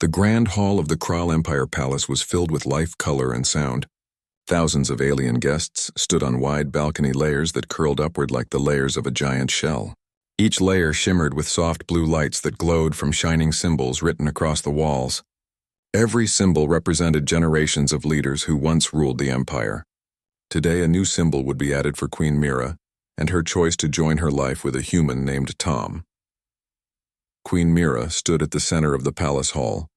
The grand hall of the Kral Empire Palace was filled with life, color, and sound. Thousands of alien guests stood on wide balcony layers that curled upward like the layers of a giant shell. Each layer shimmered with soft blue lights that glowed from shining symbols written across the walls. Every symbol represented generations of leaders who once ruled the empire. Today, a new symbol would be added for Queen Mira, and her choice to join her life with a human named Tom. Queen Mira stood at the center of the palace hall.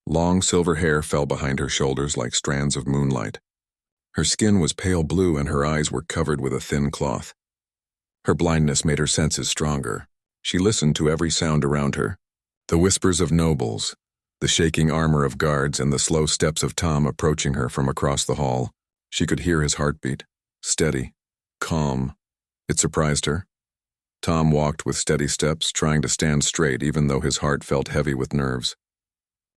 Long silver hair fell behind her shoulders like strands of moonlight. Her skin was pale blue and her eyes were covered with a thin cloth. Her blindness made her senses stronger. She listened to every sound around her. The whispers of nobles, the shaking armor of guards, and the slow steps of Tom approaching her from across the hall. She could hear his heartbeat, steady, calm. It surprised her. Tom walked with steady steps, trying to stand straight even though his heart felt heavy with nerves.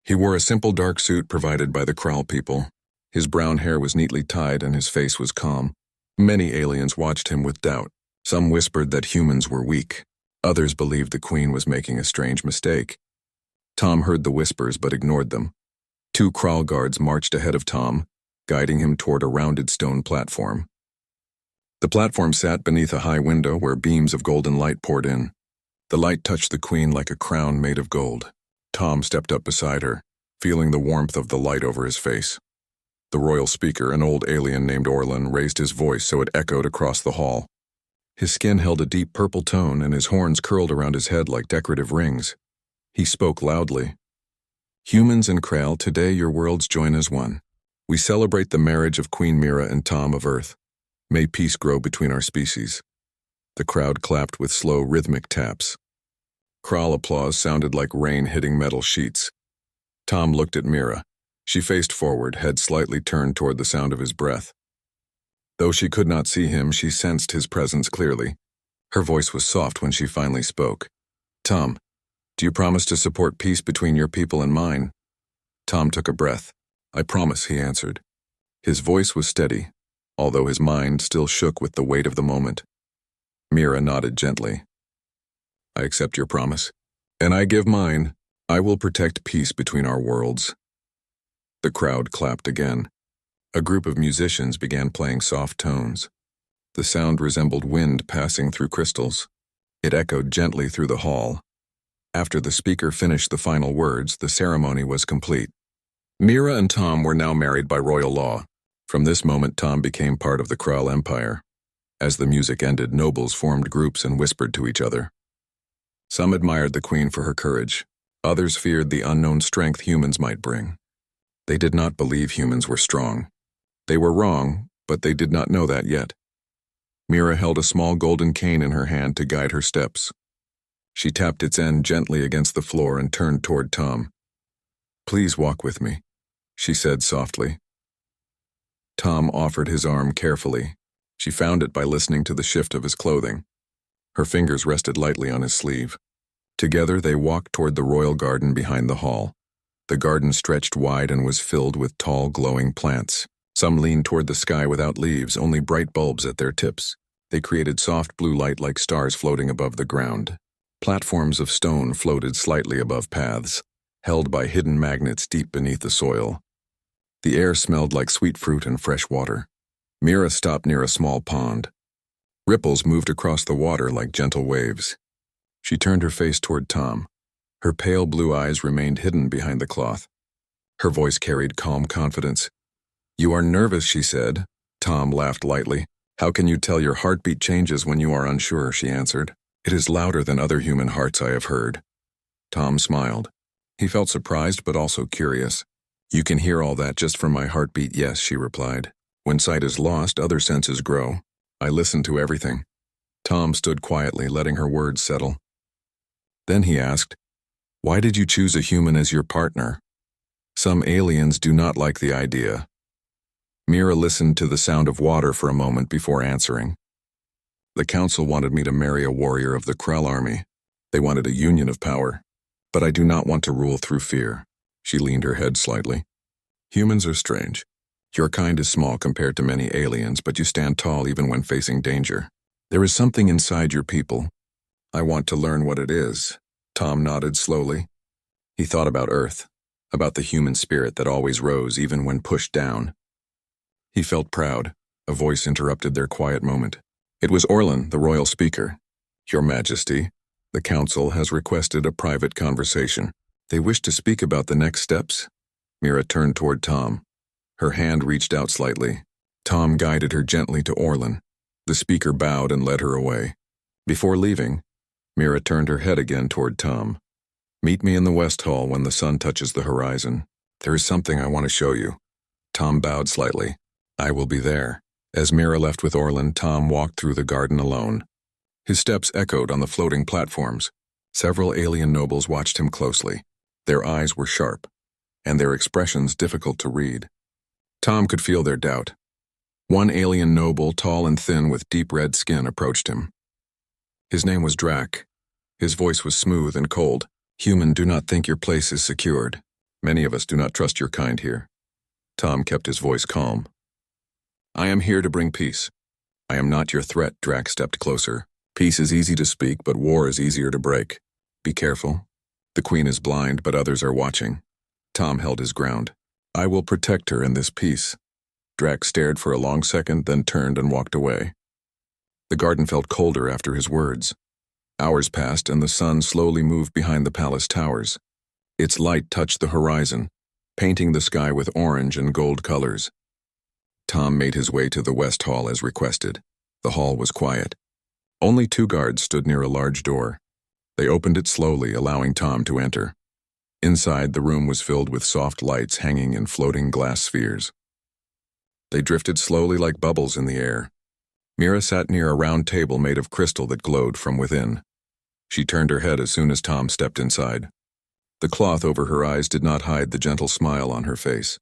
He wore a simple dark suit provided by the Kral people. His brown hair was neatly tied and his face was calm. Many aliens watched him with doubt. Some whispered that humans were weak. Others believed the queen was making a strange mistake. Tom heard the whispers but ignored them. 2 Kral guards marched ahead of Tom, guiding him toward a rounded stone platform. The platform sat beneath a high window where beams of golden light poured in. The light touched the queen like a crown made of gold. Tom stepped up beside her, feeling the warmth of the light over his face. The royal speaker, an old alien named Orlin, raised his voice so it echoed across the hall. His skin held a deep purple tone and his horns curled around his head like decorative rings. He spoke loudly. "Humans and Kral, today your worlds join as one. We celebrate the marriage of Queen Mira and Tom of Earth. May peace grow between our species." The crowd clapped with slow, rhythmic taps. Kral applause sounded like rain hitting metal sheets. Tom looked at Mira. She faced forward, head slightly turned toward the sound of his breath. Though she could not see him, she sensed his presence clearly. Her voice was soft when she finally spoke. "Tom, do you promise to support peace between your people and mine?" Tom took a breath. "I promise," he answered. His voice was steady, although his mind still shook with the weight of the moment. Mira nodded gently. "I accept your promise, and I give mine. I will protect peace between our worlds." The crowd clapped again. A group of musicians began playing soft tones. The sound resembled wind passing through crystals. It echoed gently through the hall. After the speaker finished the final words, the ceremony was complete. Mira and Tom were now married by royal law. From this moment, Tom became part of the Kral Empire. As the music ended, nobles formed groups and whispered to each other. Some admired the queen for her courage. Others feared the unknown strength humans might bring. They did not believe humans were strong. They were wrong, but they did not know that yet. Mira held a small golden cane in her hand to guide her steps. She tapped its end gently against the floor and turned toward Tom. "Please walk with me," she said softly. Tom offered his arm carefully. She found it by listening to the shift of his clothing. Her fingers rested lightly on his sleeve. Together they walked toward the royal garden behind the hall. The garden stretched wide and was filled with tall, glowing plants. Some leaned toward the sky without leaves, only bright bulbs at their tips. They created soft blue light like stars floating above the ground. Platforms of stone floated slightly above paths, held by hidden magnets deep beneath the soil. The air smelled like sweet fruit and fresh water. Mira stopped near a small pond. Ripples moved across the water like gentle waves. She turned her face toward Tom. Her pale blue eyes remained hidden behind the cloth. Her voice carried calm confidence. "You are nervous," she said. Tom laughed lightly. "How can you tell your heartbeat changes when you are unsure?" she answered. "It is louder than other human hearts I have heard." Tom smiled. He felt surprised but also curious. "You can hear all that just from my heartbeat?" "Yes," she replied. "When sight is lost, other senses grow. I listen to everything." Tom stood quietly, letting her words settle. Then he asked, "Why did you choose a human as your partner?" "Some aliens do not like the idea." Mira listened to the sound of water for a moment before answering. "The council wanted me to marry a warrior of the Kral army. They wanted a union of power. But I do not want to rule through fear." She leaned her head slightly. "Humans are strange. Your kind is small compared to many aliens, but you stand tall even when facing danger. There is something inside your people. I want to learn what it is." Tom nodded slowly. He thought about Earth, about the human spirit that always rose even when pushed down. He felt proud. A voice interrupted their quiet moment. It was Orlin, the royal speaker. Your Majesty, the council has requested a private conversation. They wish to speak about the next steps. Mira turned toward Tom. Her hand reached out slightly. Tom guided her gently to Orlin. The speaker bowed and led her away. Before leaving, Mira turned her head again toward Tom. Meet me in the West Hall when the sun touches the horizon. There is something I want to show you. Tom bowed slightly. I will be there. As Mira left with Orlin, Tom walked through the garden alone. His steps echoed on the floating platforms. Several alien nobles watched him closely. Their eyes were sharp, and their expressions difficult to read. Tom could feel their doubt. One alien noble, tall and thin with deep red skin, approached him. His name was Drac. His voice was smooth and cold. Human, do not think your place is secured. Many of us do not trust your kind here. Tom kept his voice calm. I am here to bring peace. I am not your threat. Drac stepped closer. Peace is easy to speak, but war is easier to break. Be careful. The queen is blind, but others are watching. Tom held his ground. I will protect her in this peace. Drac stared for a long second, then turned and walked away. The garden felt colder after his words. Hours passed, and the sun slowly moved behind the palace towers. Its light touched the horizon, painting the sky with orange and gold colors. Tom made his way to the West Hall as requested. The hall was quiet. Only 2 guards stood near a large door. They opened it slowly, allowing Tom to enter. Inside, the room was filled with soft lights hanging in floating glass spheres. They drifted slowly like bubbles in the air. Mira sat near a round table made of crystal that glowed from within. She turned her head as soon as Tom stepped inside. The cloth over her eyes did not hide the gentle smile on her face.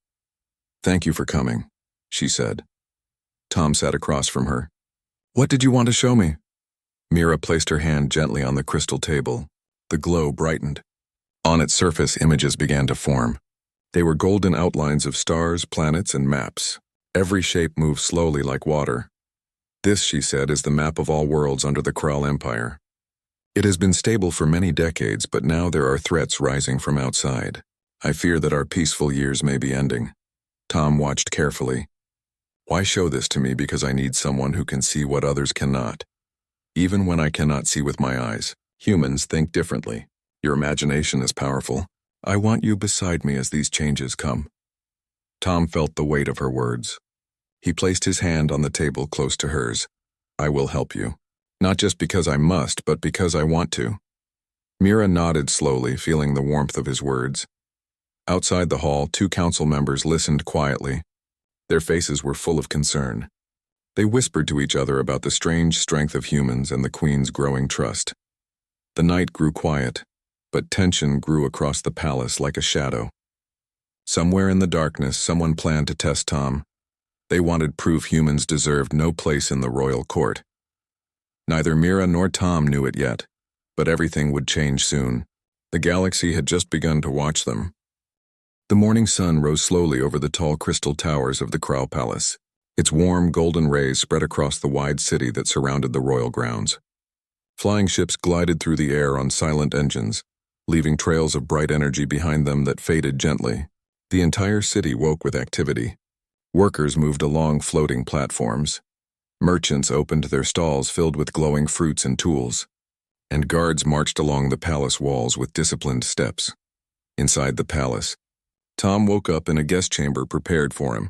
Thank you for coming, she said. Tom sat across from her. What did you want to show me? Mira placed her hand gently on the crystal table. The glow brightened. On its surface, images began to form. They were golden outlines of stars, planets, and maps. Every shape moved slowly like water. This, she said, is the map of all worlds under the Kral Empire. It has been stable for many decades, but now there are threats rising from outside. I fear that our peaceful years may be ending. Tom watched carefully. Why show this to me? Because I need someone who can see what others cannot. Even when I cannot see with my eyes, humans think differently. Your imagination is powerful. I want you beside me as these changes come. Tom felt the weight of her words. He placed his hand on the table close to hers. I will help you. Not just because I must, but because I want to. Mira nodded slowly, feeling the warmth of his words. Outside the hall, 2 council members listened quietly. Their faces were full of concern. They whispered to each other about the strange strength of humans and the Queen's growing trust. The night grew quiet, but tension grew across the palace like a shadow. Somewhere in the darkness, someone planned to test Tom. They wanted proof humans deserved no place in the royal court. Neither Mira nor Tom knew it yet, but everything would change soon. The galaxy had just begun to watch them. The morning sun rose slowly over the tall crystal towers of the Kral Palace. Its warm, golden rays spread across the wide city that surrounded the royal grounds. Flying ships glided through the air on silent engines, leaving trails of bright energy behind them that faded gently. The entire city woke with activity. Workers moved along floating platforms. Merchants opened their stalls filled with glowing fruits and tools. And guards marched along the palace walls with disciplined steps. Inside the palace, Tom woke up in a guest chamber prepared for him.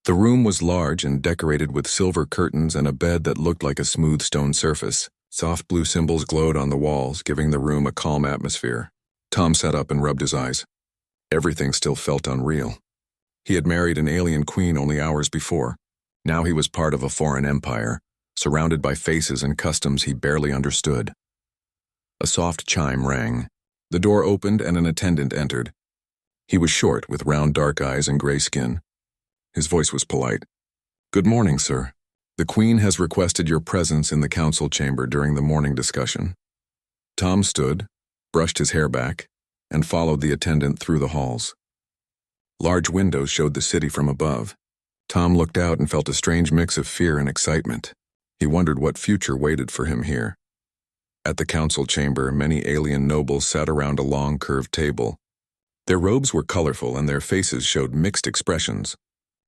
The room was large and decorated with silver curtains and a bed that looked like a smooth stone surface. Soft blue symbols glowed on the walls, giving the room a calm atmosphere. Tom sat up and rubbed his eyes. Everything still felt unreal. He had married an alien queen only hours before. Now he was part of a foreign empire, surrounded by faces and customs he barely understood. A soft chime rang. The door opened and an attendant entered. He was short, with round dark eyes and gray skin. His voice was polite. Good morning, sir. The Queen has requested your presence in the council chamber during the morning discussion. Tom stood, brushed his hair back, and followed the attendant through the halls. Large windows showed the city from above. Tom looked out and felt a strange mix of fear and excitement. He wondered what future waited for him here. At the council chamber, many alien nobles sat around a long curved table. Their robes were colorful and their faces showed mixed expressions.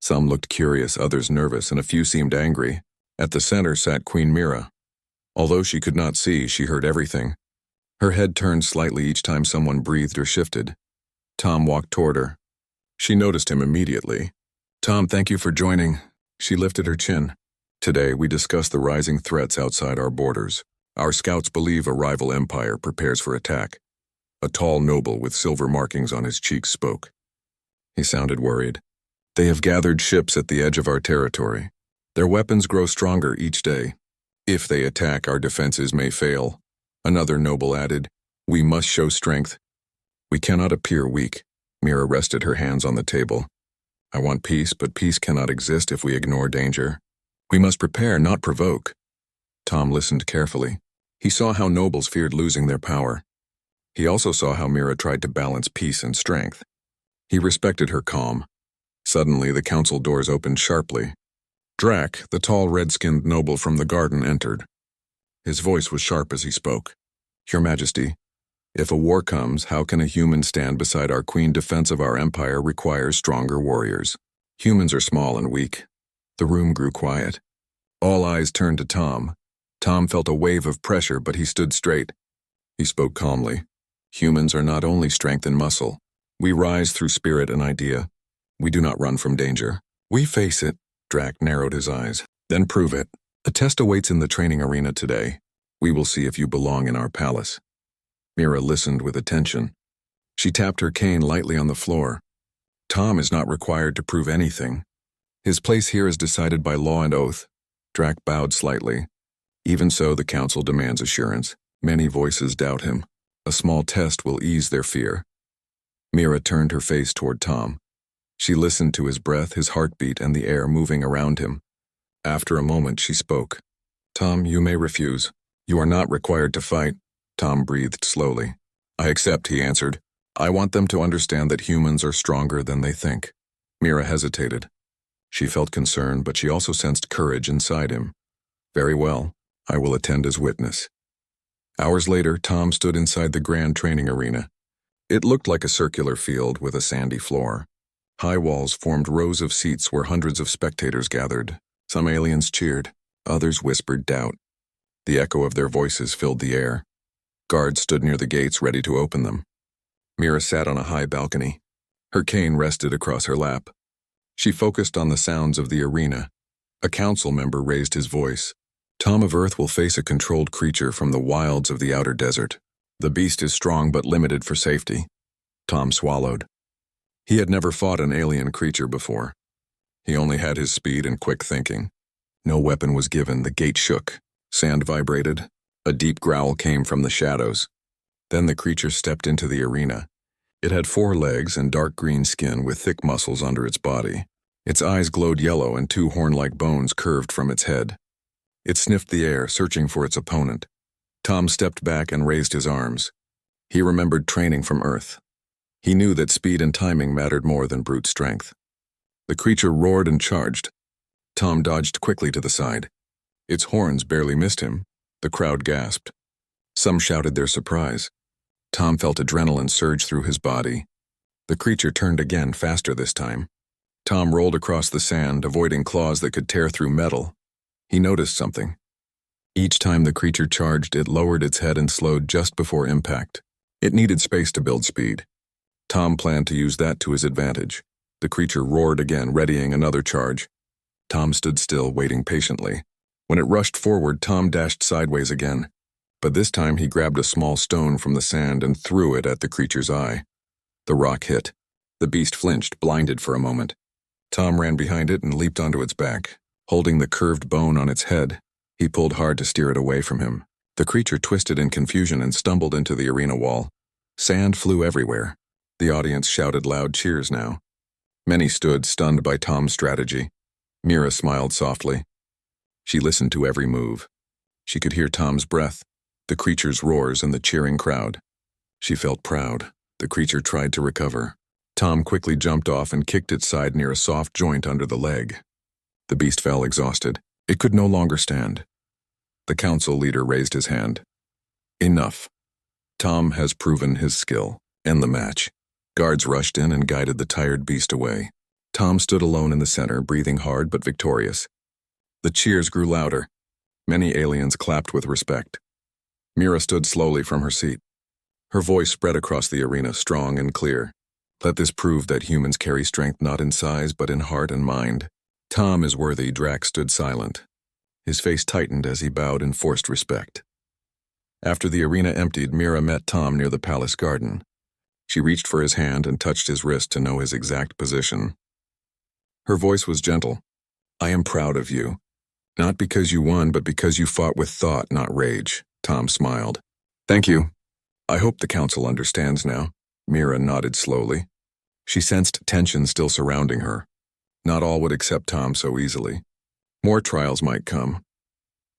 Some looked curious, others nervous, and a few seemed angry. At the center sat Queen Mira. Although she could not see, she heard everything. Her head turned slightly each time someone breathed or shifted. Tom walked toward her. She noticed him immediately. "Tom, thank you for joining." She lifted her chin. "Today, we discuss the rising threats outside our borders. Our scouts believe a rival empire prepares for attack." A tall noble with silver markings on his cheeks spoke. He sounded worried. "They have gathered ships at the edge of our territory. Their weapons grow stronger each day. If they attack, our defenses may fail." Another noble added, "We must show strength. We cannot appear weak." Mira rested her hands on the table. "I want peace, but peace cannot exist if we ignore danger. We must prepare, not provoke." Tom listened carefully. He saw how nobles feared losing their power. He also saw how Mira tried to balance peace and strength. He respected her calm. Suddenly, the council doors opened sharply. Drac, the tall red-skinned noble from the garden, entered. His voice was sharp as he spoke. "Your Majesty, if a war comes, how can a human stand beside our queen? Defense of our empire requires stronger warriors. Humans are small and weak." The room grew quiet. All eyes turned to Tom. Tom felt a wave of pressure, but he stood straight. He spoke calmly. "Humans are not only strength and muscle. We rise through spirit and idea. We do not run from danger. We face it." Drac narrowed his eyes. "Then prove it. A test awaits in the training arena today. We will see if you belong in our palace." Mira listened with attention. She tapped her cane lightly on the floor. "Tom is not required to prove anything. His place here is decided by law and oath." Drac bowed slightly. "Even so, the council demands assurance. Many voices doubt him. A small test will ease their fear." Mira turned her face toward Tom. She listened to his breath, his heartbeat, and the air moving around him. After a moment, she spoke. "Tom, you may refuse. You are not required to fight." Tom breathed slowly. "I accept," he answered. "I want them to understand that humans are stronger than they think." Mira hesitated. She felt concern, but she also sensed courage inside him. "Very well, I will attend as witness." Hours later, Tom stood inside the grand training arena. It looked like a circular field with a sandy floor. High walls formed rows of seats where hundreds of spectators gathered. Some aliens cheered, others whispered doubt. The echo of their voices filled the air. Guards stood near the gates ready to open them. Mira sat on a high balcony. Her cane rested across her lap. She focused on the sounds of the arena. A council member raised his voice. "Tom of Earth will face a controlled creature from the wilds of the outer desert. The beast is strong but limited for safety." Tom swallowed. He had never fought an alien creature before. He only had his speed and quick thinking. No weapon was given. The gate shook. Sand vibrated. A deep growl came from the shadows. Then the creature stepped into the arena. It had 4 legs and dark green skin with thick muscles under its body. Its eyes glowed yellow and 2 horn-like bones curved from its head. It sniffed the air, searching for its opponent. Tom stepped back and raised his arms. He remembered training from Earth. He knew that speed and timing mattered more than brute strength. The creature roared and charged. Tom dodged quickly to the side. Its horns barely missed him. The crowd gasped. Some shouted their surprise. Tom felt adrenaline surge through his body. The creature turned again, faster this time. Tom rolled across the sand, avoiding claws that could tear through metal. He noticed something. Each time the creature charged, it lowered its head and slowed just before impact. It needed space to build speed. Tom planned to use that to his advantage. The creature roared again, readying another charge. Tom stood still, waiting patiently. When it rushed forward, Tom dashed sideways again. But this time he grabbed a small stone from the sand and threw it at the creature's eye. The rock hit. The beast flinched, blinded for a moment. Tom ran behind it and leaped onto its back. Holding the curved bone on its head, he pulled hard to steer it away from him. The creature twisted in confusion and stumbled into the arena wall. Sand flew everywhere. The audience shouted loud cheers now. Many stood, stunned by Tom's strategy. Mira smiled softly. She listened to every move. She could hear Tom's breath, the creature's roars, and the cheering crowd. She felt proud. The creature tried to recover. Tom quickly jumped off and kicked its side near a soft joint under the leg. The beast fell exhausted. It could no longer stand. The council leader raised his hand. "Enough. Tom has proven his skill. End the match." Guards rushed in and guided the tired beast away. Tom stood alone in the center, breathing hard but victorious. The cheers grew louder. Many aliens clapped with respect. Mira stood slowly from her seat. Her voice spread across the arena, strong and clear. Let this prove that humans carry strength not in size but in heart and mind. Tom is worthy. Drax stood silent. His face tightened as he bowed in forced respect. After the arena emptied, Mira met Tom near the palace garden. She reached for his hand and touched his wrist to know his exact position. Her voice was gentle. I am proud of you. Not because you won, but because you fought with thought, not rage. Tom smiled. Thank you. I hope the council understands now. Mira nodded slowly. She sensed tension still surrounding her. Not all would accept Tom so easily. More trials might come.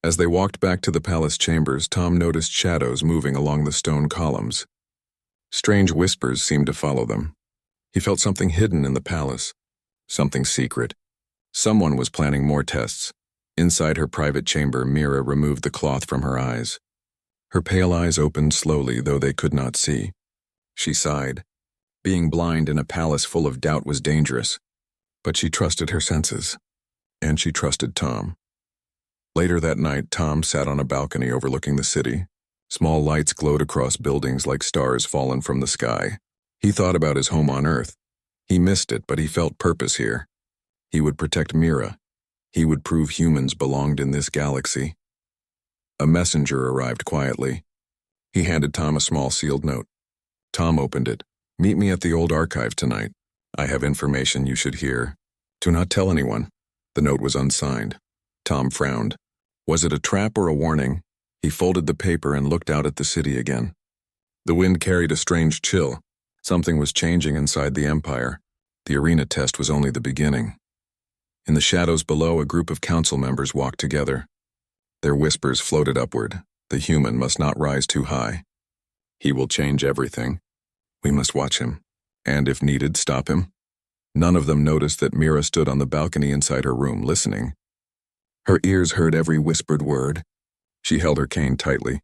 As they walked back to the palace chambers, Tom noticed shadows moving along the stone columns. Strange whispers seemed to follow them. He felt something hidden in the palace. Something secret. Someone was planning more tests. Inside her private chamber, Mira removed the cloth from her eyes. Her pale eyes opened slowly, though they could not see. She sighed. Being blind in a palace full of doubt was dangerous. But she trusted her senses. And she trusted Tom. Later that night, Tom sat on a balcony overlooking the city. Small lights glowed across buildings like stars fallen from the sky. He thought about his home on Earth. He missed it, but he felt purpose here. He would protect Mira. He would prove humans belonged in this galaxy. A messenger arrived quietly. He handed Tom a small sealed note. Tom opened it. Meet me at the old archive tonight. I have information you should hear. Do not tell anyone. The note was unsigned. Tom frowned. Was it a trap or a warning? He folded the paper and looked out at the city again. The wind carried a strange chill. Something was changing inside the Empire. The arena test was only the beginning. In the shadows below, a group of council members walked together. Their whispers floated upward. The human must not rise too high. He will change everything. We must watch him. And if needed, stop him. None of them noticed that Mira stood on the balcony inside her room, listening. Her ears heard every whispered word. She held her cane tightly.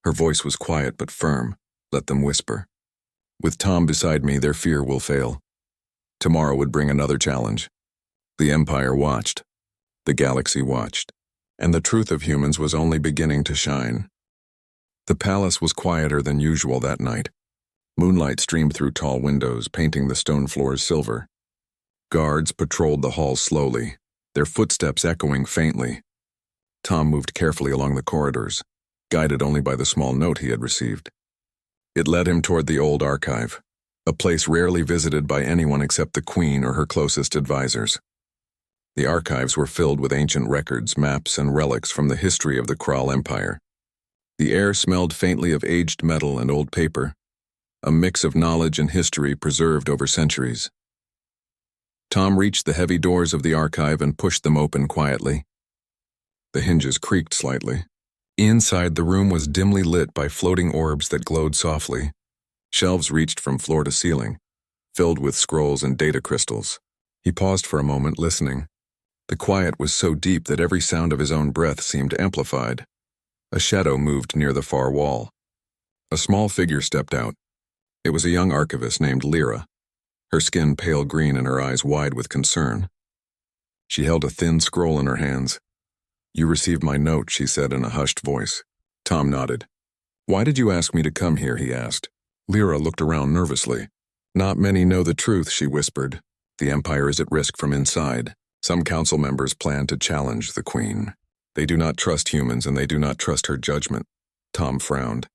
Her voice was quiet but firm. Let them whisper. With Tom beside me, their fear will fail. Tomorrow would bring another challenge. The Empire watched. The galaxy watched. And the truth of humans was only beginning to shine. The palace was quieter than usual that night. Moonlight streamed through tall windows, painting the stone floors silver. Guards patrolled the halls slowly, their footsteps echoing faintly. Tom moved carefully along the corridors, guided only by the small note he had received. It led him toward the old archive, a place rarely visited by anyone except the Queen or her closest advisors. The archives were filled with ancient records, maps, and relics from the history of the Kral Empire. The air smelled faintly of aged metal and old paper, a mix of knowledge and history preserved over centuries. Tom reached the heavy doors of the archive and pushed them open quietly. The hinges creaked slightly. Inside, the room was dimly lit by floating orbs that glowed softly. Shelves reached from floor to ceiling, filled with scrolls and data crystals. He paused for a moment, listening. The quiet was so deep that every sound of his own breath seemed amplified. A shadow moved near the far wall. A small figure stepped out. It was a young archivist named Lyra, her skin pale green and her eyes wide with concern. She held a thin scroll in her hands. You received my note, she said in a hushed voice. Tom nodded. Why did you ask me to come here, he asked. Lyra looked around nervously. Not many know the truth, she whispered. The Empire is at risk from inside. Some council members plan to challenge the Queen. They do not trust humans and they do not trust her judgment. Tom frowned.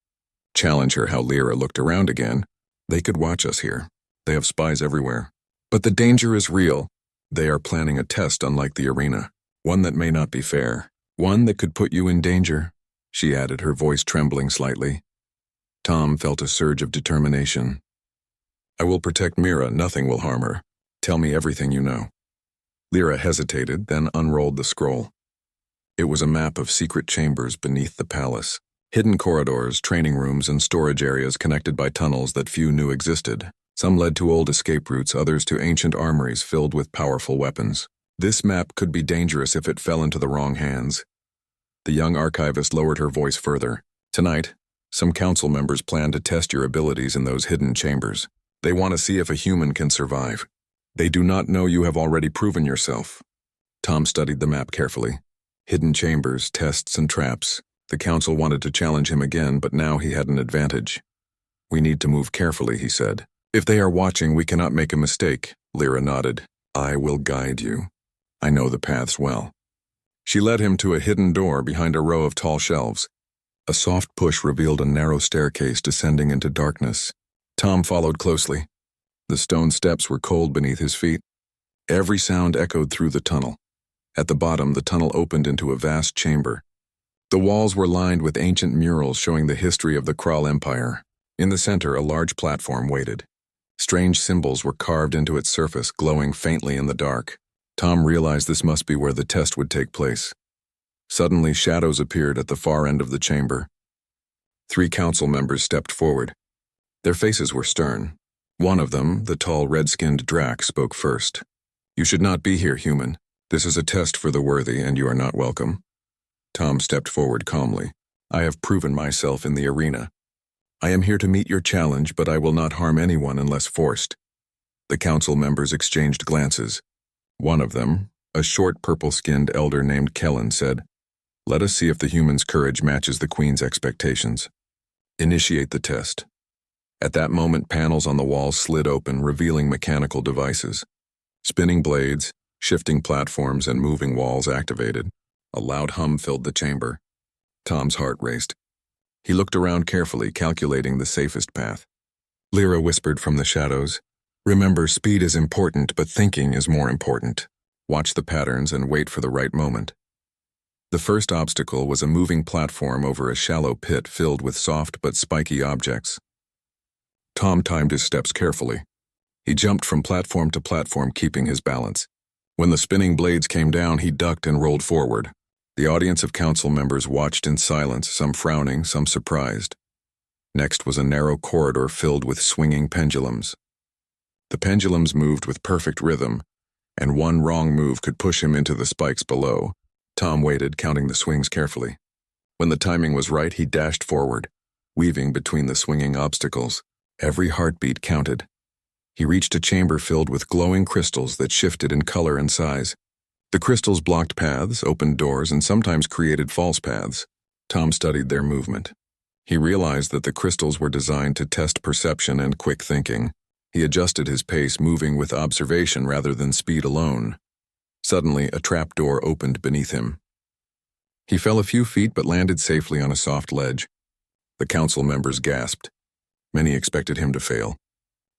Challenge her, how Lyra looked around again. They could watch us here. They have spies everywhere. But the danger is real. They are planning a test unlike the arena. One that may not be fair. One that could put you in danger, she added, her voice trembling slightly. Tom felt a surge of determination. I will protect Mira. Nothing will harm her. Tell me everything you know. Lyra hesitated, then unrolled the scroll. It was a map of secret chambers beneath the palace. Hidden corridors, training rooms, and storage areas connected by tunnels that few knew existed. Some led to old escape routes, others to ancient armories filled with powerful weapons. This map could be dangerous if it fell into the wrong hands. The young archivist lowered her voice further. Tonight, some council members plan to test your abilities in those hidden chambers. They want to see if a human can survive. They do not know you have already proven yourself. Tom studied the map carefully. Hidden chambers, tests, and traps. The council wanted to challenge him again, but now he had an advantage. We need to move carefully, he said. If they are watching, we cannot make a mistake. Lyra nodded. I will guide you. I know the paths well. She led him to a hidden door behind a row of tall shelves. A soft push revealed a narrow staircase descending into darkness. Tom followed closely. The stone steps were cold beneath his feet. Every sound echoed through the tunnel. At the bottom, the tunnel opened into a vast chamber. The walls were lined with ancient murals showing the history of the Kral Empire. In the center, a large platform waited. Strange symbols were carved into its surface, glowing faintly in the dark. Tom realized this must be where the test would take place. Suddenly, shadows appeared at the far end of the chamber. 3 council members stepped forward. Their faces were stern. One of them, the tall red-skinned Drac, spoke first. You should not be here, human. This is a test for the worthy, and you are not welcome. Tom stepped forward calmly. I have proven myself in the arena. I am here to meet your challenge, but I will not harm anyone unless forced. The council members exchanged glances. One of them, a short purple-skinned elder named Kellen, said, Let us see if the human's courage matches the Queen's expectations. Initiate the test. At that moment, panels on the walls slid open, revealing mechanical devices. Spinning blades, shifting platforms, and moving walls activated. A loud hum filled the chamber. Tom's heart raced. He looked around carefully, calculating the safest path. Lyra whispered from the shadows, Remember, speed is important, but thinking is more important. Watch the patterns and wait for the right moment. The first obstacle was a moving platform over a shallow pit filled with soft but spiky objects. Tom timed his steps carefully. He jumped from platform to platform, keeping his balance. When the spinning blades came down, he ducked and rolled forward. The audience of council members watched in silence, some frowning, some surprised. Next was a narrow corridor filled with swinging pendulums. The pendulums moved with perfect rhythm, and one wrong move could push him into the spikes below. Tom waited, counting the swings carefully. When the timing was right, he dashed forward, weaving between the swinging obstacles. Every heartbeat counted. He reached a chamber filled with glowing crystals that shifted in color and size. The crystals blocked paths, opened doors, and sometimes created false paths. Tom studied their movement. He realized that the crystals were designed to test perception and quick thinking. He adjusted his pace, moving with observation rather than speed alone. Suddenly, a trap door opened beneath him. He fell a few feet but landed safely on a soft ledge. The council members gasped. Many expected him to fail.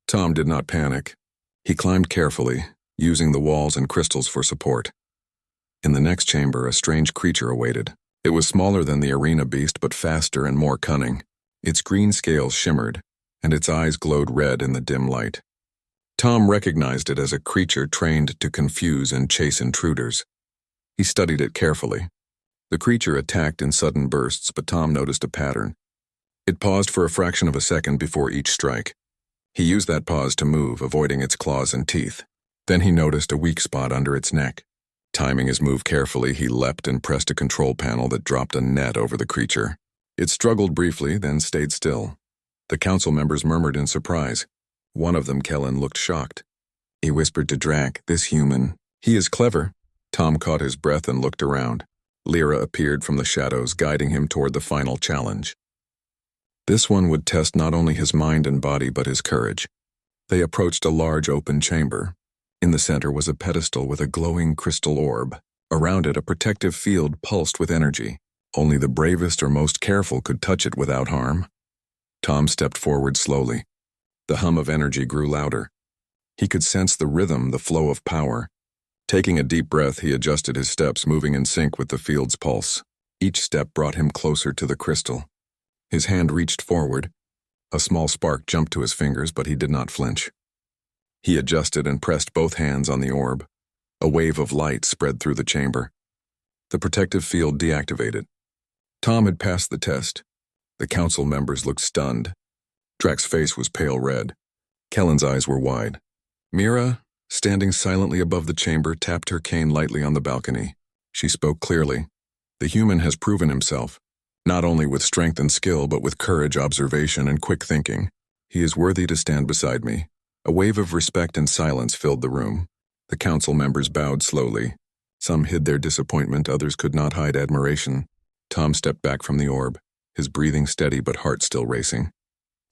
Tom did not panic. He climbed carefully, using the walls and crystals for support. In the next chamber, a strange creature awaited. It was smaller than the arena beast, but faster and more cunning. Its green scales shimmered, and its eyes glowed red in the dim light. Tom recognized it as a creature trained to confuse and chase intruders. He studied it carefully. The creature attacked in sudden bursts, but Tom noticed a pattern. It paused for a fraction of a second before each strike. He used that pause to move, avoiding its claws and teeth. Then he noticed a weak spot under its neck. Timing his move carefully, he leapt and pressed a control panel that dropped a net over the creature. It struggled briefly, then stayed still. The council members murmured in surprise. One of them, Kellen, looked shocked. He whispered to Drac, "This human, he is clever." Tom caught his breath and looked around. Lyra appeared from the shadows, guiding him toward the final challenge. This one would test not only his mind and body, but his courage. They approached a large open chamber. In the center was a pedestal with a glowing crystal orb. Around it, a protective field pulsed with energy. Only the bravest or most careful could touch it without harm. Tom stepped forward slowly. The hum of energy grew louder. He could sense the rhythm, the flow of power. Taking a deep breath, he adjusted his steps, moving in sync with the field's pulse. Each step brought him closer to the crystal. His hand reached forward. A small spark jumped to his fingers, but he did not flinch. He adjusted and pressed both hands on the orb. A wave of light spread through the chamber. The protective field deactivated. Tom had passed the test. The council members looked stunned. Drac's face was pale red. Kellen's eyes were wide. Mira, standing silently above the chamber, tapped her cane lightly on the balcony. She spoke clearly. The human has proven himself, not only with strength and skill, but with courage, observation, and quick thinking. He is worthy to stand beside me. A wave of respect and silence filled the room. The council members bowed slowly. Some hid their disappointment, others could not hide admiration. Tom stepped back from the orb, his breathing steady but heart still racing.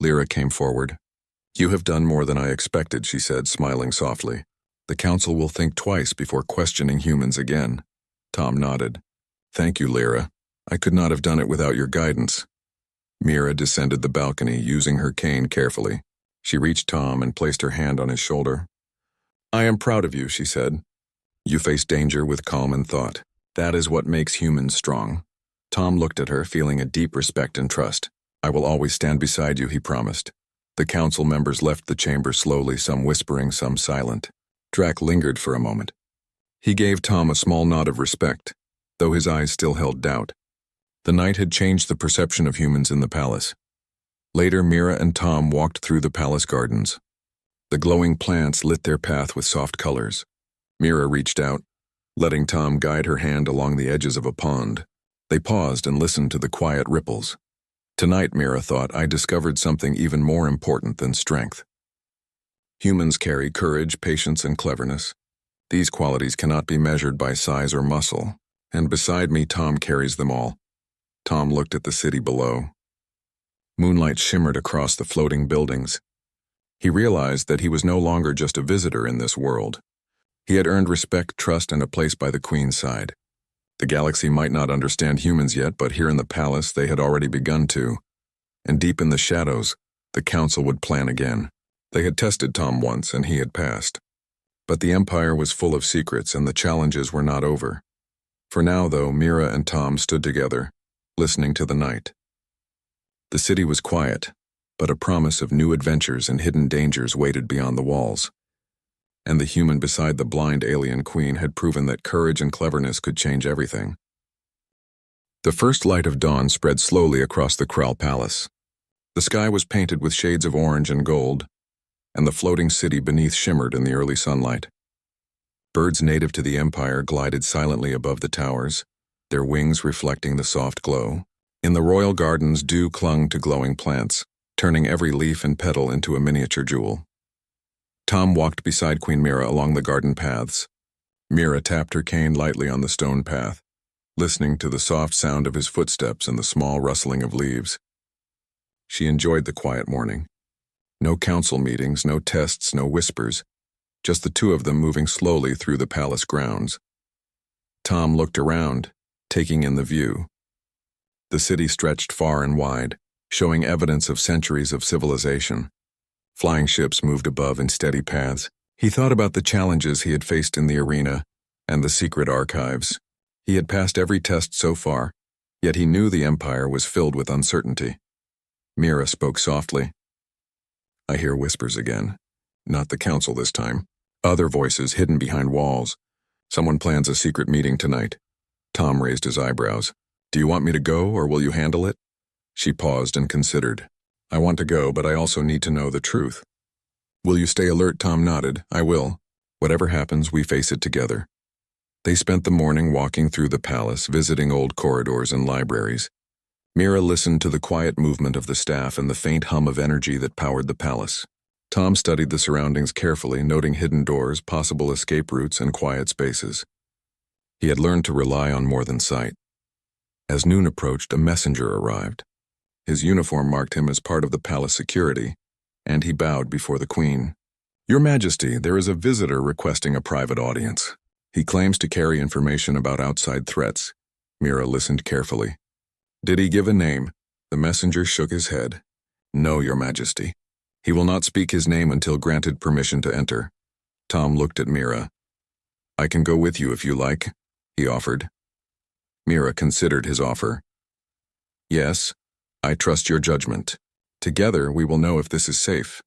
Lyra came forward. "You have done more than I expected," she said, smiling softly. "The council will think twice before questioning humans again." Tom nodded. "Thank you, Lyra. I could not have done it without your guidance." Mira descended the balcony, using her cane carefully. She reached Tom and placed her hand on his shoulder. "I am proud of you," she said. "You face danger with calm and thought. That is what makes humans strong." Tom looked at her, feeling a deep respect and trust. "I will always stand beside you," he promised. The council members left the chamber slowly, some whispering, some silent. Drac lingered for a moment. He gave Tom a small nod of respect, though his eyes still held doubt. The night had changed the perception of humans in the palace. Later, Mira and Tom walked through the palace gardens. The glowing plants lit their path with soft colors. Mira reached out, letting Tom guide her hand along the edges of a pond. They paused and listened to the quiet ripples. Tonight, Mira thought, I discovered something even more important than strength. Humans carry courage, patience, and cleverness. These qualities cannot be measured by size or muscle, and beside me, Tom carries them all. Tom looked at the city below. Moonlight shimmered across the floating buildings. He realized that he was no longer just a visitor in this world. He had earned respect, trust, and a place by the Queen's side. The galaxy might not understand humans yet, but here in the palace they had already begun to. And deep in the shadows, the council would plan again. They had tested Tom once, and he had passed. But the Empire was full of secrets, and the challenges were not over. For now, though, Mira and Tom stood together, listening to the night. The city was quiet, but a promise of new adventures and hidden dangers waited beyond the walls. And the human beside the blind alien queen had proven that courage and cleverness could change everything. The first light of dawn spread slowly across the Krall Palace. The sky was painted with shades of orange and gold, and the floating city beneath shimmered in the early sunlight. Birds native to the Empire glided silently above the towers, their wings reflecting the soft glow. In the royal gardens, dew clung to glowing plants, turning every leaf and petal into a miniature jewel. Tom walked beside Queen Mira along the garden paths. Mira tapped her cane lightly on the stone path, listening to the soft sound of his footsteps and the small rustling of leaves. She enjoyed the quiet morning. No council meetings, no tests, no whispers, just the two of them moving slowly through the palace grounds. Tom looked around, taking in the view. The city stretched far and wide, showing evidence of centuries of civilization. Flying ships moved above in steady paths. He thought about the challenges he had faced in the arena and the secret archives. He had passed every test so far, yet he knew the Empire was filled with uncertainty. Mira spoke softly. I hear whispers again. Not the council this time. Other voices hidden behind walls. Someone plans a secret meeting tonight. Tom raised his eyebrows. Do you want me to go, or will you handle it? She paused and considered. I want to go, but I also need to know the truth. Will you stay alert? Tom nodded. I will. Whatever happens, we face it together. They spent the morning walking through the palace, visiting old corridors and libraries. Mira listened to the quiet movement of the staff and the faint hum of energy that powered the palace. Tom studied the surroundings carefully, noting hidden doors, possible escape routes, and quiet spaces. He had learned to rely on more than sight. As noon approached, a messenger arrived. His uniform marked him as part of the palace security, and he bowed before the Queen. Your Majesty, there is a visitor requesting a private audience. He claims to carry information about outside threats. Mira listened carefully. Did he give a name? The messenger shook his head. No, Your Majesty. He will not speak his name until granted permission to enter. Tom looked at Mira. I can go with you if you like, he offered. Mira considered his offer. Yes, I trust your judgment. Together, we will know if this is safe.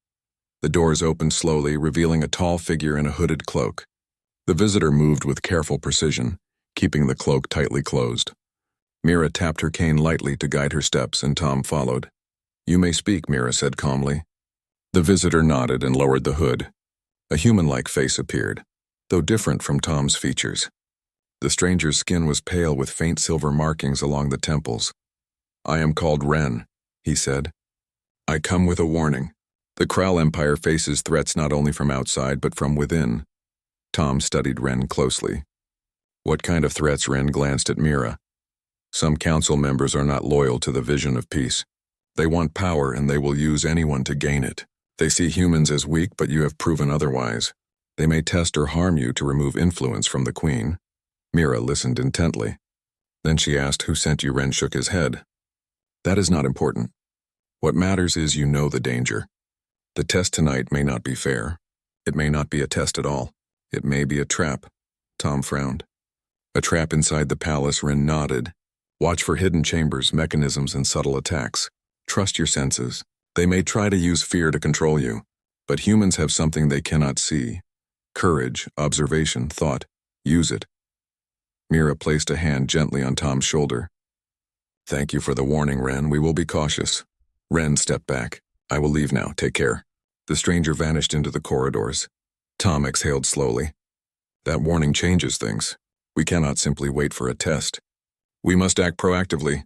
The doors opened slowly, revealing a tall figure in a hooded cloak. The visitor moved with careful precision, keeping the cloak tightly closed. Mira tapped her cane lightly to guide her steps, and Tom followed. You may speak, Mira said calmly. The visitor nodded and lowered the hood. A human-like face appeared, though different from Tom's features. The stranger's skin was pale with faint silver markings along the temples. I am called Ren, he said. I come with a warning. The Kral Empire faces threats not only from outside but from within. Tom studied Ren closely. What kind of threats? Ren glanced at Mira. Some council members are not loyal to the vision of peace. They want power and they will use anyone to gain it. They see humans as weak, but you have proven otherwise. They may test or harm you to remove influence from the Queen. Mira listened intently. Then she asked, "Who sent you?" Ren shook his head. "That is not important. What matters is you know the danger. The test tonight may not be fair. It may not be a test at all. It may be a trap." Tom frowned. "A trap inside the palace?" Ren nodded. "Watch for hidden chambers, mechanisms, and subtle attacks. Trust your senses. They may try to use fear to control you, but humans have something they cannot see. Courage, observation, thought. Use it." Mira placed a hand gently on Tom's shoulder. "Thank you for the warning, Ren. We will be cautious." Ren stepped back. "I will leave now. Take care." The stranger vanished into the corridors. Tom exhaled slowly. "That warning changes things. We cannot simply wait for a test. We must act proactively."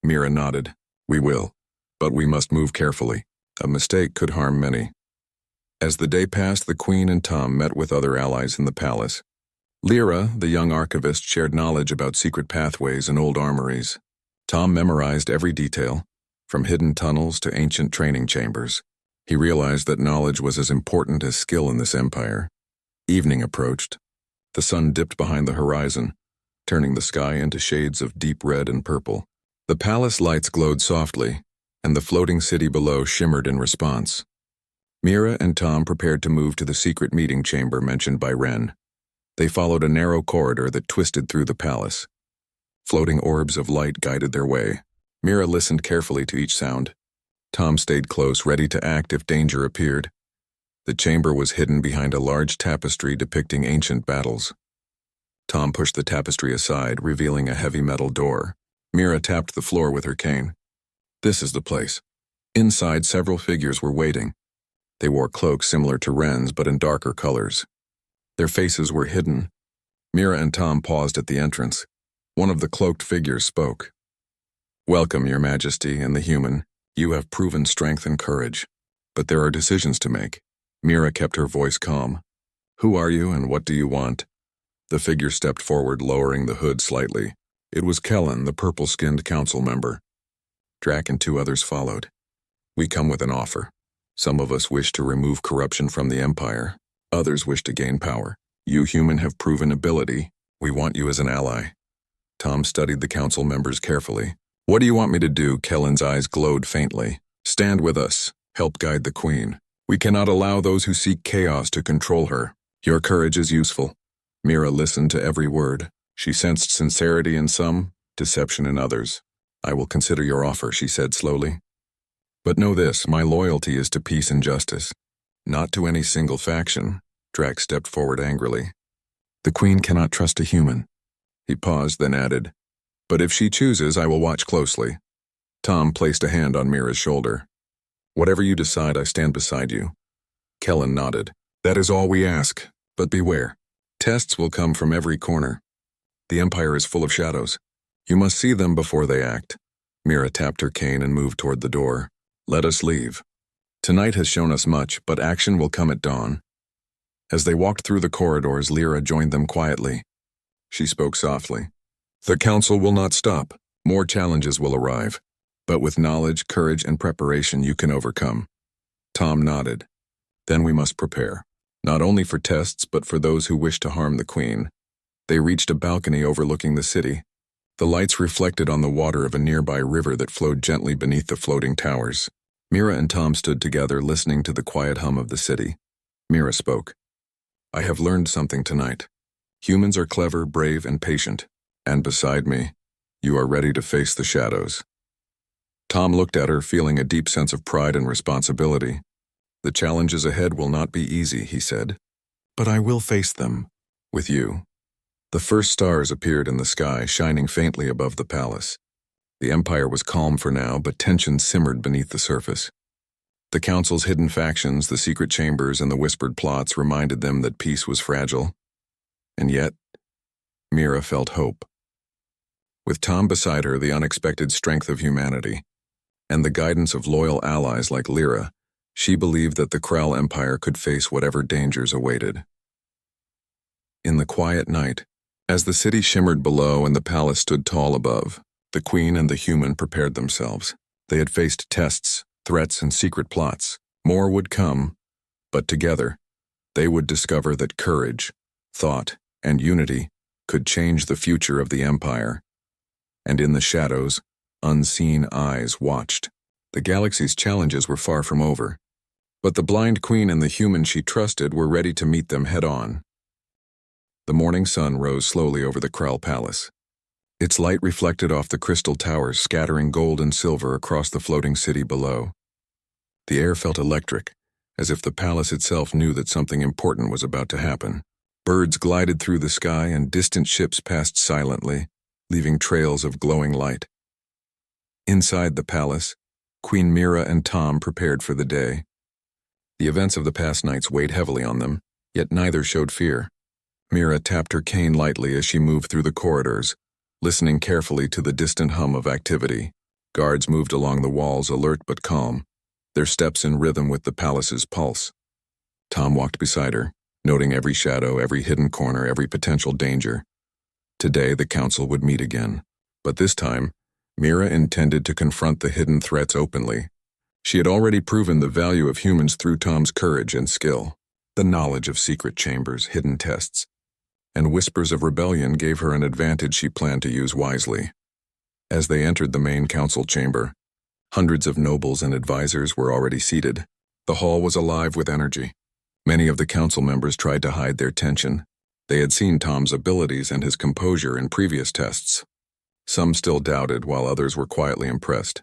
Mira nodded. "We will. But we must move carefully. A mistake could harm many." As the day passed, the Queen and Tom met with other allies in the palace. Lyra, the young archivist, shared knowledge about secret pathways and old armories. Tom memorized every detail, from hidden tunnels to ancient training chambers. He realized that knowledge was as important as skill in this empire. Evening approached. The sun dipped behind the horizon, turning the sky into shades of deep red and purple. The palace lights glowed softly, and the floating city below shimmered in response. Mira and Tom prepared to move to the secret meeting chamber mentioned by Ren. They followed a narrow corridor that twisted through the palace. Floating orbs of light guided their way. Mira listened carefully to each sound. Tom stayed close, ready to act if danger appeared. The chamber was hidden behind a large tapestry depicting ancient battles. Tom pushed the tapestry aside, revealing a heavy metal door. Mira tapped the floor with her cane. "This is the place." Inside, several figures were waiting. They wore cloaks similar to Ren's, but in darker colors. Their faces were hidden. Mira and Tom paused at the entrance. One of the cloaked figures spoke. "Welcome, Your Majesty and the human. You have proven strength and courage. But there are decisions to make." Mira kept her voice calm. "Who are you and what do you want?" The figure stepped forward, lowering the hood slightly. It was Kellen, the purple-skinned council member. Drac and two others followed. "We come with an offer. Some of us wish to remove corruption from the Empire. Others wish to gain power. You human have proven ability. We want you as an ally." Tom studied the council members carefully. "What do you want me to do?" Kellen's eyes glowed faintly. "Stand with us. Help guide the Queen. We cannot allow those who seek chaos to control her. Your courage is useful." Mira listened to every word. She sensed sincerity in some, deception in others. "I will consider your offer," she said slowly. "But know this, my loyalty is to peace and justice, not to any single faction." Drac stepped forward angrily. "The Queen cannot trust a human." He paused, then added, "But if she chooses, I will watch closely." Tom placed a hand on Mira's shoulder. "Whatever you decide, I stand beside you." Kellen nodded. "That is all we ask, but beware. Tests will come from every corner. The Empire is full of shadows. You must see them before they act." Mira tapped her cane and moved toward the door. "Let us leave. Tonight has shown us much, but action will come at dawn." As they walked through the corridors, Lyra joined them quietly. She spoke softly. "The Council will not stop. More challenges will arrive. But with knowledge, courage, and preparation, you can overcome." Tom nodded. "Then we must prepare, not only for tests, but for those who wish to harm the Queen." They reached a balcony overlooking the city. The lights reflected on the water of a nearby river that flowed gently beneath the floating towers. Mira and Tom stood together, listening to the quiet hum of the city. Mira spoke. "I have learned something tonight. Humans are clever, brave, and patient. And beside me, you are ready to face the shadows." Tom looked at her, feeling a deep sense of pride and responsibility. "The challenges ahead will not be easy," he said. "But I will face them. With you." The first stars appeared in the sky, shining faintly above the palace. The Empire was calm for now, but tension simmered beneath the surface. The Council's hidden factions, the secret chambers, and the whispered plots reminded them that peace was fragile. And yet, Mira felt hope. With Tom beside her, the unexpected strength of humanity, and the guidance of loyal allies like Lyra, She believed that the Kral Empire could face whatever dangers awaited. In the quiet night, as the city shimmered below and the palace stood tall above, the queen and the human prepared themselves. They had faced tests, threats, and secret plots. More would come, but together, they would discover that courage, thought, and unity could change the future of the empire. And in the shadows, unseen eyes watched. The galaxy's challenges were far from over, but the blind queen and the human she trusted were ready to meet them head-on. The morning sun rose slowly over the Kral Palace. Its light reflected off the crystal towers, scattering gold and silver across the floating city below. The air felt electric, as if the palace itself knew that something important was about to happen. Birds glided through the sky and distant ships passed silently, leaving trails of glowing light. Inside the palace, Queen Mira and Tom prepared for the day. The events of the past nights weighed heavily on them, yet neither showed fear. Mira tapped her cane lightly as she moved through the corridors, listening carefully to the distant hum of activity. Guards moved along the walls, alert but calm, their steps in rhythm with the palace's pulse. Tom walked beside her, noting every shadow, every hidden corner, every potential danger. Today the council would meet again, but this time, Mira intended to confront the hidden threats openly. She had already proven the value of humans through Tom's courage and skill. The knowledge of secret chambers, hidden tests, and whispers of rebellion gave her an advantage she planned to use wisely. As they entered the main council chamber, hundreds of nobles and advisors were already seated. The hall was alive with energy. Many of the council members tried to hide their tension. They had seen Tom's abilities and his composure in previous tests. Some still doubted, while others were quietly impressed.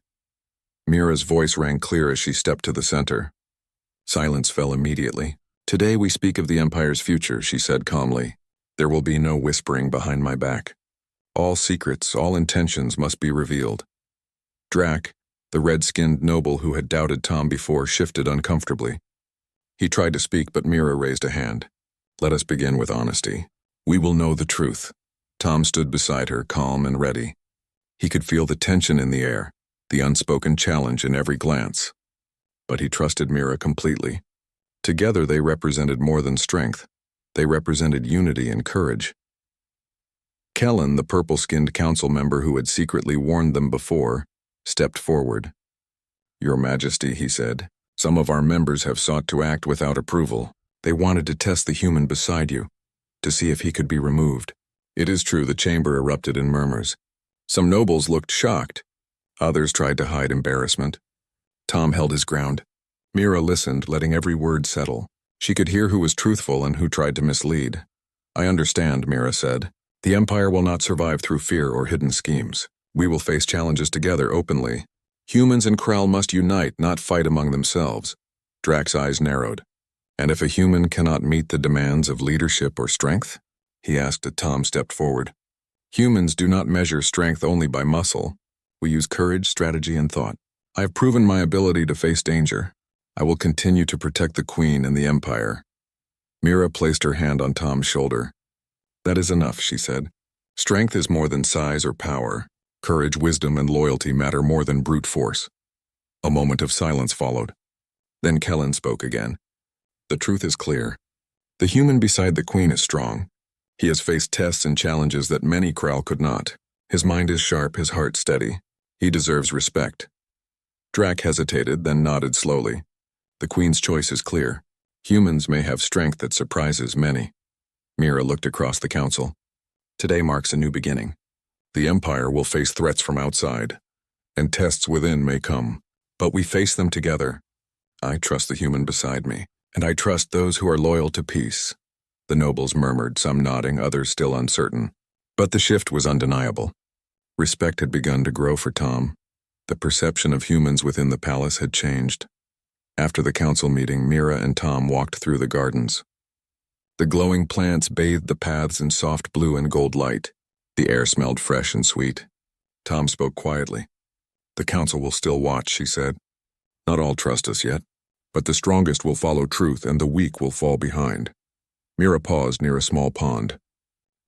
Mira's voice rang clear as she stepped to the center. Silence fell immediately. "Today we speak of the Empire's future," she said calmly. "There will be no whispering behind my back. All secrets, all intentions must be revealed." Drac, the red-skinned noble who had doubted Tom before, shifted uncomfortably. He tried to speak, but Mira raised a hand. "Let us begin with honesty. We will know the truth." Tom stood beside her, calm and ready. He could feel the tension in the air, the unspoken challenge in every glance. But he trusted Mira completely. Together they represented more than strength. They represented unity and courage. Kellen, the purple-skinned council member who had secretly warned them before, stepped forward. "Your Majesty," he said, "some of our members have sought to act without approval. They wanted to test the human beside you, to see if he could be removed." It is true, the chamber erupted in murmurs. Some nobles looked shocked. Others tried to hide embarrassment. Tom held his ground. Mira listened, letting every word settle. She could hear who was truthful and who tried to mislead. "I understand," Mira said. "The Empire will not survive through fear or hidden schemes. We will face challenges together openly. Humans and Kral must unite, not fight among themselves." Drac's eyes narrowed. "And if a human cannot meet the demands of leadership or strength?" he asked as Tom stepped forward. "Humans do not measure strength only by muscle. We use courage, strategy, and thought. I have proven my ability to face danger. I will continue to protect the Queen and the Empire." Mira placed her hand on Tom's shoulder. "That is enough," she said. "Strength is more than size or power. Courage, wisdom, and loyalty matter more than brute force." A moment of silence followed. Then Kellen spoke again. "The truth is clear. The human beside the Queen is strong. He has faced tests and challenges that many Kral could not. His mind is sharp, his heart steady. He deserves respect." Drac hesitated, then nodded slowly. "The Queen's choice is clear. Humans may have strength that surprises many." Mira looked across the council. "Today marks a new beginning. The Empire will face threats from outside, and tests within may come. But we face them together. I trust the human beside me, and I trust those who are loyal to peace." The nobles murmured, some nodding, others still uncertain. But the shift was undeniable. Respect had begun to grow for Tom. The perception of humans within the palace had changed. After the council meeting, Mira and Tom walked through the gardens. The glowing plants bathed the paths in soft blue and gold light. The air smelled fresh and sweet. Tom spoke quietly. "The council will still watch," she said. "Not all trust us yet, but the strongest will follow truth and the weak will fall behind." Mira paused near a small pond.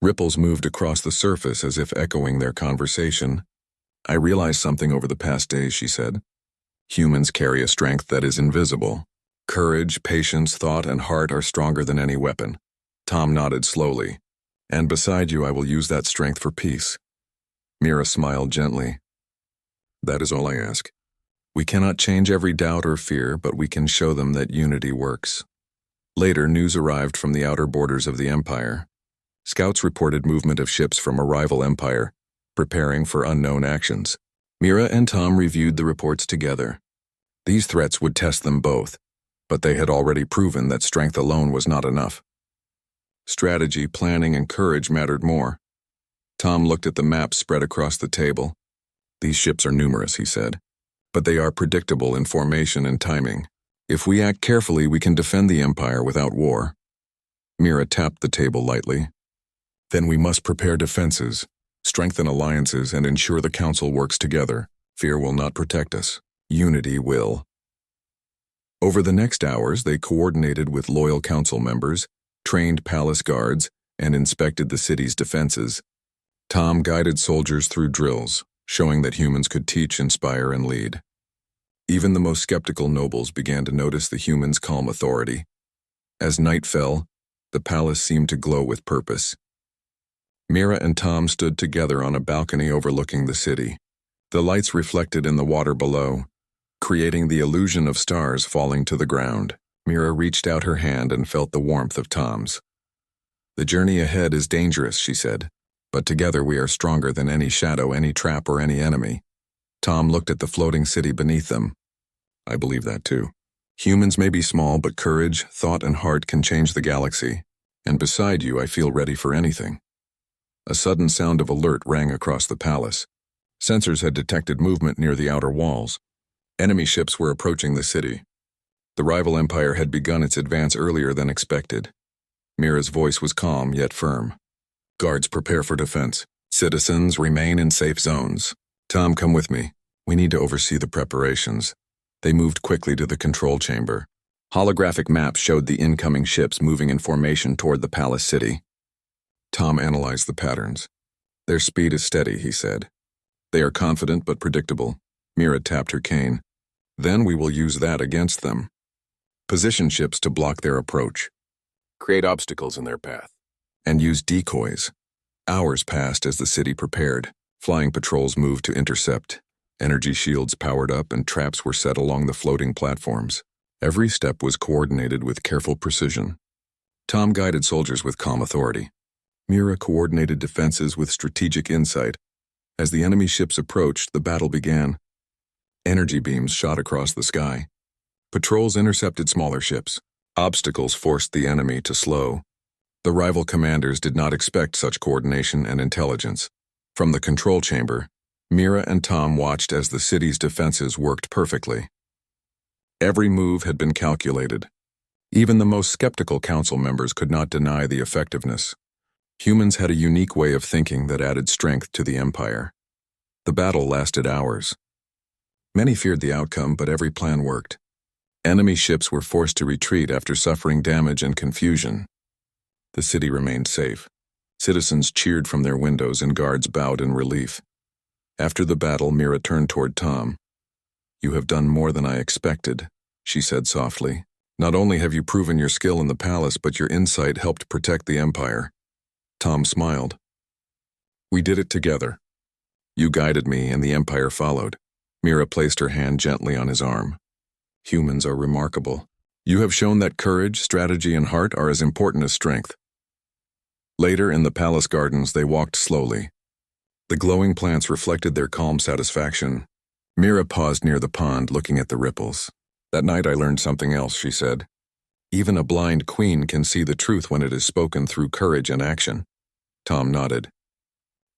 Ripples moved across the surface as if echoing their conversation. "I realized something over the past days," she said. "Humans carry a strength that is invisible. Courage, patience, thought, and heart are stronger than any weapon. Tom nodded slowly. And beside you, I will use that strength for peace. Mira smiled gently. That is all I ask. We cannot change every doubt or fear, but we can show them that unity works. Later, news arrived from the outer borders of the Empire. Scouts reported movement of ships from a rival empire, preparing for unknown actions. Mira and Tom reviewed the reports together. These threats would test them both, but they had already proven that strength alone was not enough. Strategy, planning, and courage mattered more. Tom looked at the maps spread across the table. These ships are numerous, he said, but they are predictable in formation and timing. If we act carefully, we can defend the Empire without war. Mira tapped the table lightly. Then we must prepare defenses, strengthen alliances, and ensure the Council works together. Fear will not protect us. Unity will. Over the next hours, they coordinated with loyal Council members, trained palace guards, and inspected the city's defenses. Tom guided soldiers through drills, showing that humans could teach, inspire, and lead. Even the most skeptical nobles began to notice the humans' calm authority. As night fell, the palace seemed to glow with purpose. Mira and Tom stood together on a balcony overlooking the city. The lights reflected in the water below, creating the illusion of stars falling to the ground. Mira reached out her hand and felt the warmth of Tom's. The journey ahead is dangerous, she said, but together we are stronger than any shadow, any trap, or any enemy. Tom looked at the floating city beneath them. I believe that too. Humans may be small, but courage, thought, and heart can change the galaxy. And beside you, I feel ready for anything. A sudden sound of alert rang across the palace. Sensors had detected movement near the outer walls. Enemy ships were approaching the city. The rival empire had begun its advance earlier than expected. Mira's voice was calm yet firm. Guards, prepare for defense. Citizens, remain in safe zones. Tom, come with me. We need to oversee the preparations. They moved quickly to the control chamber. Holographic maps showed the incoming ships moving in formation toward the palace city. Tom analyzed the patterns. Their speed is steady, he said. They are confident but predictable. Mira tapped her cane. Then we will use that against them. Position ships to block their approach. Create obstacles in their path. And use decoys. Hours passed as the city prepared. Flying patrols moved to intercept. Energy shields powered up and traps were set along the floating platforms. Every step was coordinated with careful precision. Tom guided soldiers with calm authority. Mira coordinated defenses with strategic insight. As the enemy ships approached, the battle began. Energy beams shot across the sky. Patrols intercepted smaller ships. Obstacles forced the enemy to slow. The rival commanders did not expect such coordination and intelligence. From the control chamber, Mira and Tom watched as the city's defenses worked perfectly. Every move had been calculated. Even the most skeptical council members could not deny the effectiveness. Humans had a unique way of thinking that added strength to the empire. The battle lasted hours. Many feared the outcome, but every plan worked. Enemy ships were forced to retreat after suffering damage and confusion. The city remained safe. Citizens cheered from their windows and guards bowed in relief. After the battle, Mira turned toward Tom. You have done more than I expected, she said softly. Not only have you proven your skill in the palace, but your insight helped protect the empire. Tom smiled. We did it together. You guided me and the empire followed. Mira placed her hand gently on his arm. Humans are remarkable. You have shown that courage, strategy, and heart are as important as strength. Later, in the palace gardens, they walked slowly. The glowing plants reflected their calm satisfaction. Mira paused near the pond, looking at the ripples. That night I learned something else, she said. Even a blind queen can see the truth when it is spoken through courage and action. Tom nodded.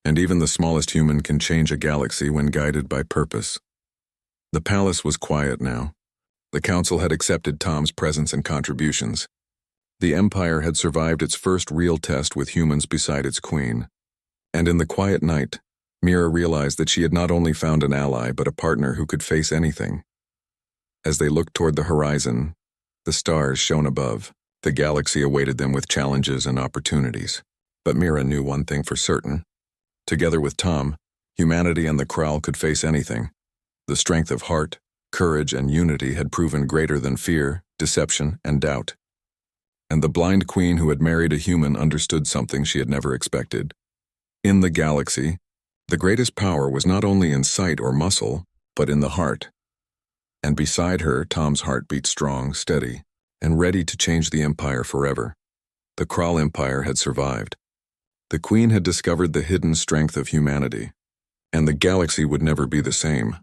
And even the smallest human can change a galaxy when guided by purpose. The palace was quiet now. The council had accepted Tom's presence and contributions. The empire had survived its first real test with humans beside its queen. And in the quiet night, Mira realized that she had not only found an ally, but a partner who could face anything. As they looked toward the horizon, the stars shone above. The galaxy awaited them with challenges and opportunities. But Mira knew one thing for certain. Together with Tom, humanity and the Kraal could face anything. The strength of heart, courage, and unity had proven greater than fear, deception, and doubt. And the blind queen who had married a human understood something she had never expected. In the galaxy, the greatest power was not only in sight or muscle, but in the heart. And beside her, Tom's heart beat strong, steady, and ready to change the Empire forever. The Krull Empire had survived. The Queen had discovered the hidden strength of humanity, and the galaxy would never be the same.